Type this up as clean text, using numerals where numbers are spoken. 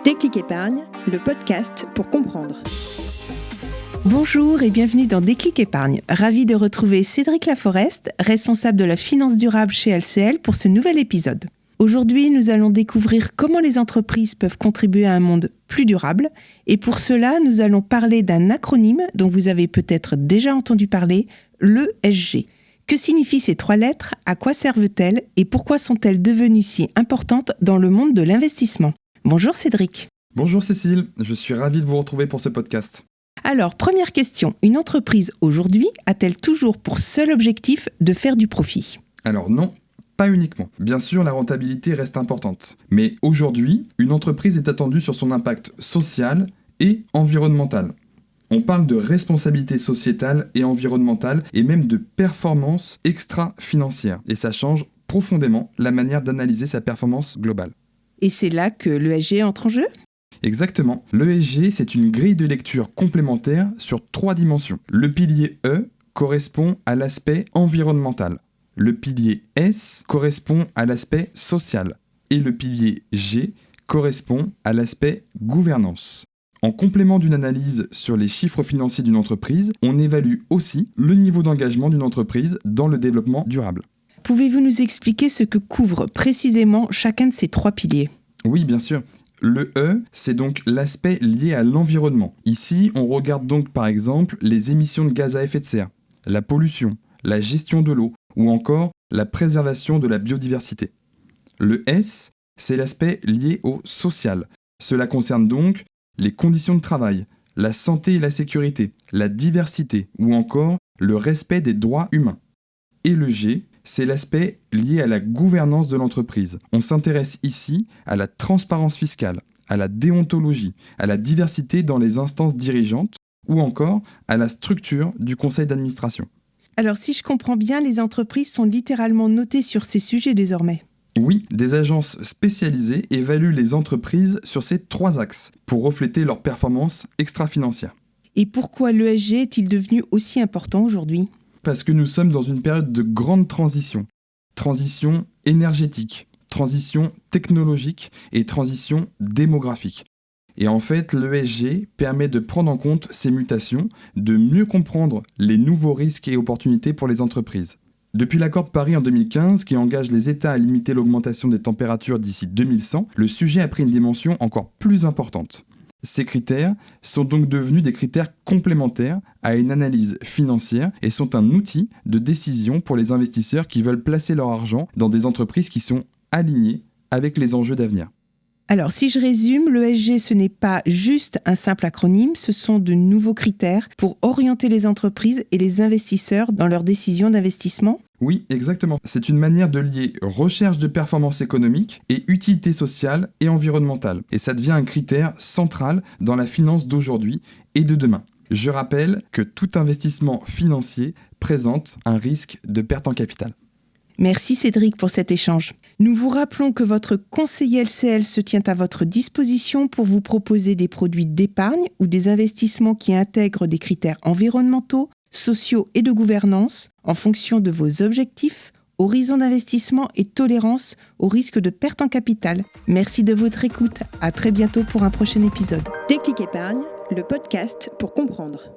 Déclic Épargne, le podcast pour comprendre. Bonjour et bienvenue dans Déclic Épargne. Ravi de retrouver Cédric Laforest, responsable de la finance durable chez LCL pour ce nouvel épisode. Aujourd'hui, nous allons découvrir comment les entreprises peuvent contribuer à un monde plus durable. Et pour cela, nous allons parler d'un acronyme dont vous avez peut-être déjà entendu parler, l'ESG. Que signifient ces 3 lettres, à quoi servent-elles et pourquoi sont-elles devenues si importantes dans le monde de l'investissement ? Bonjour Cédric. Bonjour Cécile, je suis ravi de vous retrouver pour ce podcast. Alors, première question, une entreprise aujourd'hui a-t-elle toujours pour seul objectif de faire du profit ? Alors non, pas uniquement. Bien sûr, la rentabilité reste importante. Mais aujourd'hui, une entreprise est attendue sur son impact social et environnemental. On parle de responsabilité sociétale et environnementale et même de performance extra-financière. Et ça change profondément la manière d'analyser sa performance globale. Et c'est là que l'ESG entre en jeu ? Exactement. L'ESG, c'est une grille de lecture complémentaire sur 3 dimensions. Le pilier E correspond à l'aspect environnemental. Le pilier S correspond à l'aspect social. Et le pilier G correspond à l'aspect gouvernance. En complément d'une analyse sur les chiffres financiers d'une entreprise, on évalue aussi le niveau d'engagement d'une entreprise dans le développement durable. Pouvez-vous nous expliquer ce que couvre précisément chacun de ces 3 piliers ? Oui, bien sûr. Le E, c'est donc l'aspect lié à l'environnement. Ici, on regarde donc par exemple les émissions de gaz à effet de serre, la pollution, la gestion de l'eau ou encore la préservation de la biodiversité. Le S, c'est l'aspect lié au social. Cela concerne donc les conditions de travail, la santé et la sécurité, la diversité ou encore le respect des droits humains. Et le G, c'est l'aspect lié à la gouvernance de l'entreprise. On s'intéresse ici à la transparence fiscale, à la déontologie, à la diversité dans les instances dirigeantes ou encore à la structure du conseil d'administration. Alors si je comprends bien, les entreprises sont littéralement notées sur ces sujets désormais. Oui, des agences spécialisées évaluent les entreprises sur ces 3 axes pour refléter leur performance extra-financière. Et pourquoi l'ESG est-il devenu aussi important aujourd'hui ? Parce que nous sommes dans une période de grande transition. Transition énergétique, transition technologique et transition démographique. Et en fait, l'ESG permet de prendre en compte ces mutations, de mieux comprendre les nouveaux risques et opportunités pour les entreprises. Depuis l'accord de Paris en 2015, qui engage les États à limiter l'augmentation des températures d'ici 2100, le sujet a pris une dimension encore plus importante. Ces critères sont donc devenus des critères complémentaires à une analyse financière et sont un outil de décision pour les investisseurs qui veulent placer leur argent dans des entreprises qui sont alignées avec les enjeux d'avenir. Alors si je résume, l'ESG ce n'est pas juste un simple acronyme, ce sont de nouveaux critères pour orienter les entreprises et les investisseurs dans leurs décisions d'investissement ? Oui, exactement. C'est une manière de lier recherche de performance économique et utilité sociale et environnementale. Et ça devient un critère central dans la finance d'aujourd'hui et de demain. Je rappelle que tout investissement financier présente un risque de perte en capital. Merci Cédric pour cet échange. Nous vous rappelons que votre conseiller LCL se tient à votre disposition pour vous proposer des produits d'épargne ou des investissements qui intègrent des critères environnementaux, sociaux et de gouvernance en fonction de vos objectifs, horizon d'investissement et tolérance au risque de perte en capital. Merci de votre écoute. À très bientôt pour un prochain épisode. Déclic Épargne, le podcast pour comprendre.